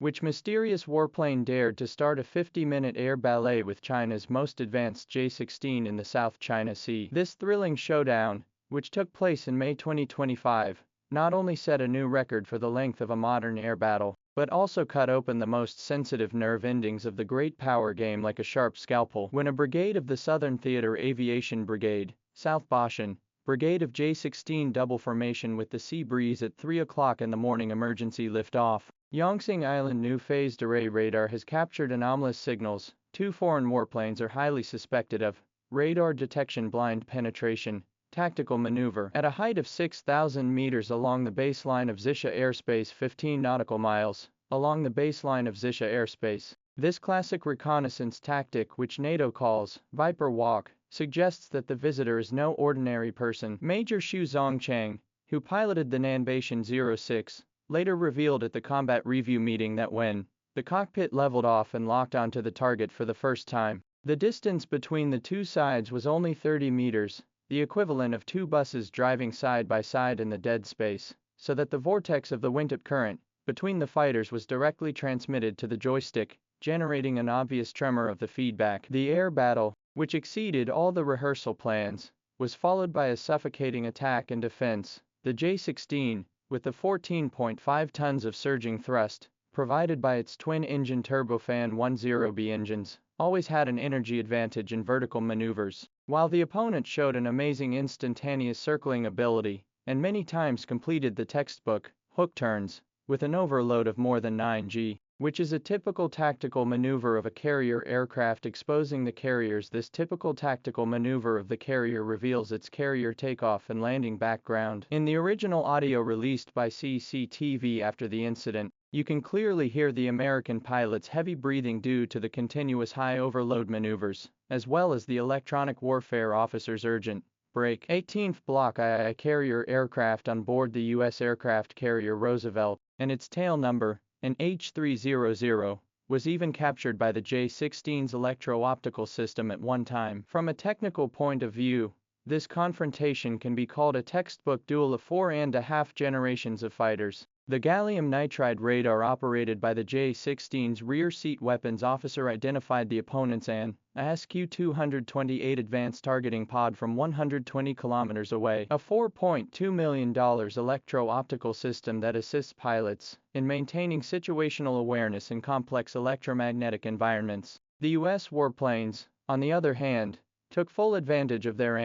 Which mysterious warplane dared to start a 50-minute air ballet with China's most advanced J-16 in the South China Sea? This thrilling showdown, which took place in May 2025, not only set a new record for the length of a modern air battle, but also cut open the most sensitive nerve endings of the great power game like a sharp scalpel. When a brigade of the Southern Theater Aviation Brigade, South Boshan, Brigade of J-16 double formation with the sea breeze at 3 o'clock in the morning emergency liftoff. Yongxing Island new phased array radar has captured anomalous signals. 2 foreign warplanes are highly suspected of radar detection blind penetration, tactical maneuver at a height of 6,000 meters along the baseline of Xisha airspace 15 nautical miles, along the baseline of Xisha airspace. This classic reconnaissance tactic, which NATO calls Viper Walk, suggests that the visitor is no ordinary person. Major Xu Zongchang, who piloted the Nanbation 06, later revealed at the combat review meeting that when the cockpit leveled off and locked onto the target for the first time, the distance between the two sides was only 30 meters, the equivalent of 2 buses driving side by side in the dead space, so that the vortex of the wingtip current between the fighters was directly transmitted to the joystick, generating an obvious tremor of the feedback. The air battle, which exceeded all the rehearsal plans, was followed by a suffocating attack and defense. The J-16, with the 14.5 tons of surging thrust, provided by its twin-engine turbofan 10B engines, always had an energy advantage in vertical maneuvers, while the opponent showed an amazing instantaneous circling ability, and many times completed the textbook hook turns, with an overload of more than 9G, which is a typical tactical maneuver of a carrier aircraft exposing the carriers. This typical tactical maneuver of the carrier reveals its carrier takeoff and landing background. In the original audio released by CCTV after the incident, you can clearly hear the American pilot's heavy breathing due to the continuous high overload maneuvers, as well as the electronic warfare officer's urgent break. 18th Block II carrier aircraft on board the U.S. aircraft carrier Roosevelt, and its tail number, an H300, was even captured by the J-16's electro-optical system at one time. From a technical point of view, this confrontation can be called a textbook duel of 4.5 generations of fighters. The gallium nitride radar operated by the J-16's rear seat weapons officer identified the opponent's SQ-228 advanced targeting pod from 120 kilometers away, a $4.2 million electro-optical system that assists pilots in maintaining situational awareness in complex electromagnetic environments. The U.S. warplanes, on the other hand, took full advantage of their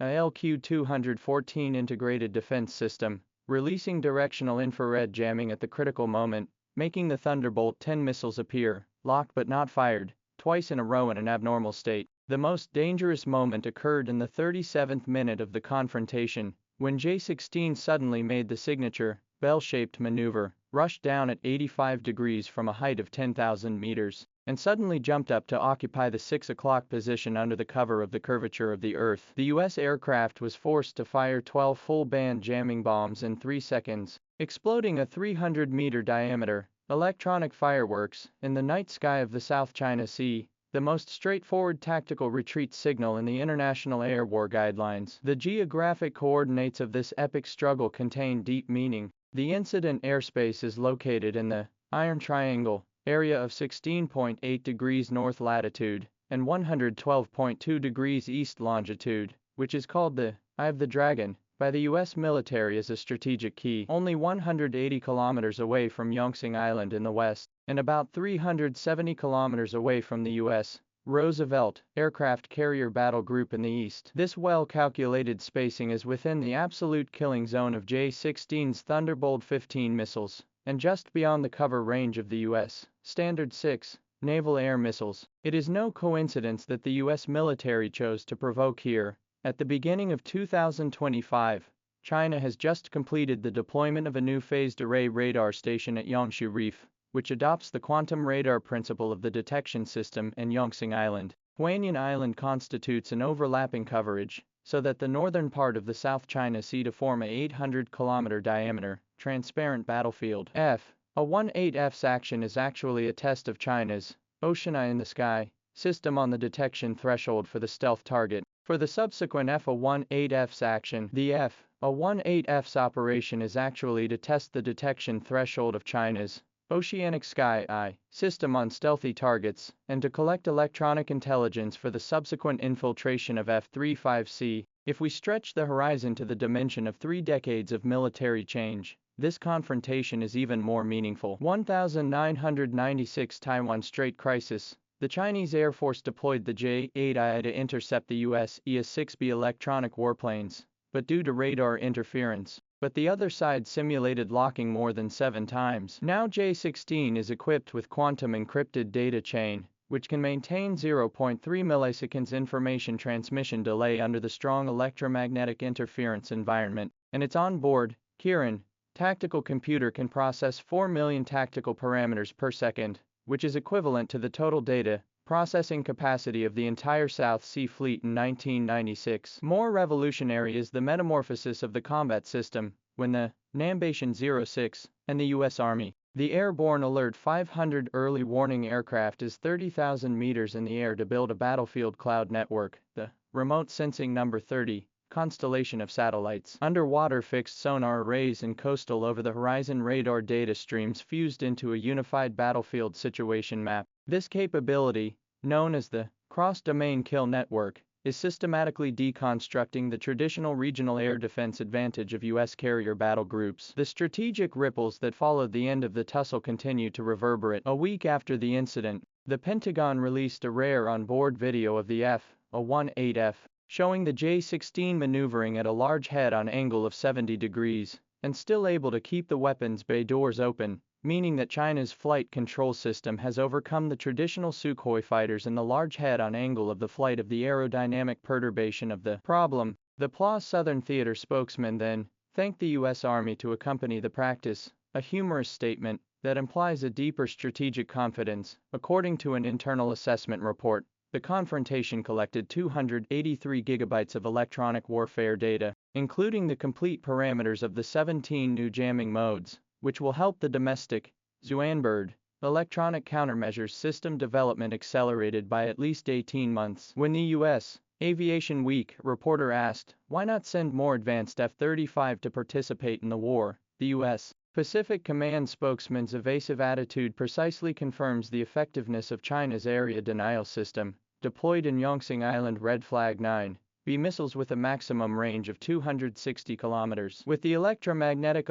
LQ-214 integrated defense system, releasing directional infrared jamming at the critical moment, making the Thunderbolt 10 missiles appear, locked but not fired, twice in a row in an abnormal state. The most dangerous moment occurred in the 37th minute of the confrontation, when J-16 suddenly made the signature, bell-shaped maneuver, rushed down at 85 degrees from a height of 10,000 meters, and suddenly jumped up to occupy the 6 o'clock position under the cover of the curvature of the Earth. The U.S. aircraft was forced to fire 12 full-band jamming bombs in 3 seconds, exploding a 300-meter diameter electronic fireworks in the night sky of the South China Sea, the most straightforward tactical retreat signal in the International Air War Guidelines. The geographic coordinates of this epic struggle contain deep meaning. The incident airspace is located in the Iron Triangle area of 16.8 degrees north latitude and 112.2 degrees east longitude, which is called the Eye of the Dragon by the U.S. military as a strategic key, only 180 kilometers away from Yongxing Island in the west, and about 370 kilometers away from the U.S. Roosevelt aircraft carrier battle group in the east. This well-calculated spacing is within the absolute killing zone of J-16's Thunderbolt 15 missiles, and just beyond the cover range of the U.S. Standard 6 naval air missiles. It is no coincidence that the U.S. military chose to provoke here. At the beginning of 2025, China has just completed the deployment of a new phased array radar station at Yangshu Reef, which adopts the quantum radar principle of the detection system, and Yongxing Island. Huanyan Island constitutes an overlapping coverage, so that the northern part of the South China Sea to form a 800-kilometer diameter, transparent battlefield. A 18F's action is actually a test of China's Ocean Eye in the Sky system on the detection threshold for the stealth target. For the subsequent F-18F's action, the F-18F's operation is actually to test the detection threshold of China's oceanic sky system on stealthy targets, and to collect electronic intelligence for the subsequent infiltration of F-35C. If we stretch the horizon to the dimension of 3 decades of military change, this confrontation is even more meaningful. 1996 Taiwan Strait Crisis. The Chinese Air Force deployed the J-8I to intercept the U.S. EA-6B electronic warplanes, but due to radar interference, the other side simulated locking more than 7 times. Now J-16 is equipped with quantum encrypted data chain, which can maintain 0.3 milliseconds information transmission delay under the strong electromagnetic interference environment, and its onboard, Kirin, tactical computer can process 4 million tactical parameters per second, which is equivalent to the total data processing capacity of the entire South Sea Fleet in 1996. More revolutionary is the metamorphosis of the combat system, when the Nambation 06 and the U.S. Army, the Airborne Alert 500 early warning aircraft is 30,000 meters in the air to build a battlefield cloud network, the Remote Sensing Number 30, constellation of satellites, underwater fixed sonar arrays and coastal over-the-horizon radar data streams fused into a unified battlefield situation map. This capability, known as the cross-domain kill network, is systematically deconstructing the traditional regional air defense advantage of U.S. carrier battle groups. The strategic ripples that followed the end of the tussle continue to reverberate. A week after the incident, the Pentagon released a rare onboard video of the F-18F, showing the J-16 maneuvering at a large head-on angle of 70 degrees, and still able to keep the weapons bay doors open, meaning that China's flight control system has overcome the traditional Sukhoi fighters and the large head-on angle of the flight of the aerodynamic perturbation of the problem. The PLA Southern Theater spokesman then thanked the U.S. Army to accompany the practice, a humorous statement that implies a deeper strategic confidence. According to an internal assessment report, the confrontation collected 283 gigabytes of electronic warfare data, including the complete parameters of the 17 new jamming modes, which will help the domestic Zuanbird electronic countermeasures system development accelerated by at least 18 months. When the U.S. Aviation Week reporter asked, why not send more advanced F-35 to participate in the war, the U.S. Pacific Command spokesman's evasive attitude precisely confirms the effectiveness of China's area denial system, deployed in Yongtsing Island Red Flag 9B missiles with a maximum range of 260 kilometers. With the electromagnetic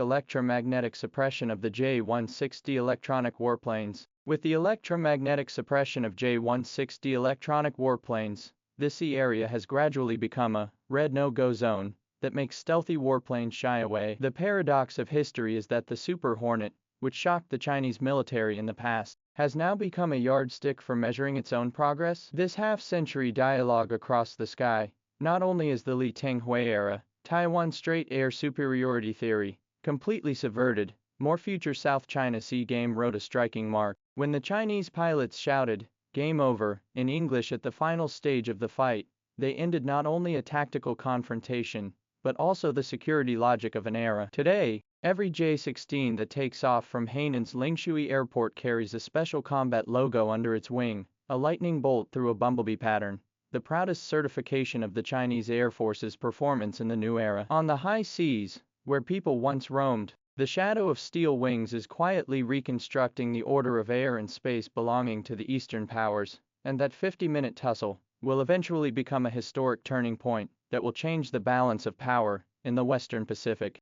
suppression of the J-16 electronic warplanes. This sea area has gradually become a red no-go zone that makes stealthy warplanes shy away. The paradox of history is that the Super Hornet, which shocked the Chinese military in the past, has now become a yardstick for measuring its own progress. This half-century dialogue across the sky, not only is the Li Tenghui era, Taiwan Strait air superiority theory, completely subverted, more future South China Sea game wrote a striking mark. When the Chinese pilots shouted, "Game over," in English at the final stage of the fight, they ended not only a tactical confrontation, but also the security logic of an era. Today, every J-16 that takes off from Hainan's Lingshui Airport carries a special combat logo under its wing, a lightning bolt through a bumblebee pattern, the proudest certification of the Chinese Air Force's performance in the new era. On the high seas, where people once roamed, the shadow of steel wings is quietly reconstructing the order of air and space belonging to the Eastern powers, and that 50-minute tussle will eventually become a historic turning point that will change the balance of power in the Western Pacific.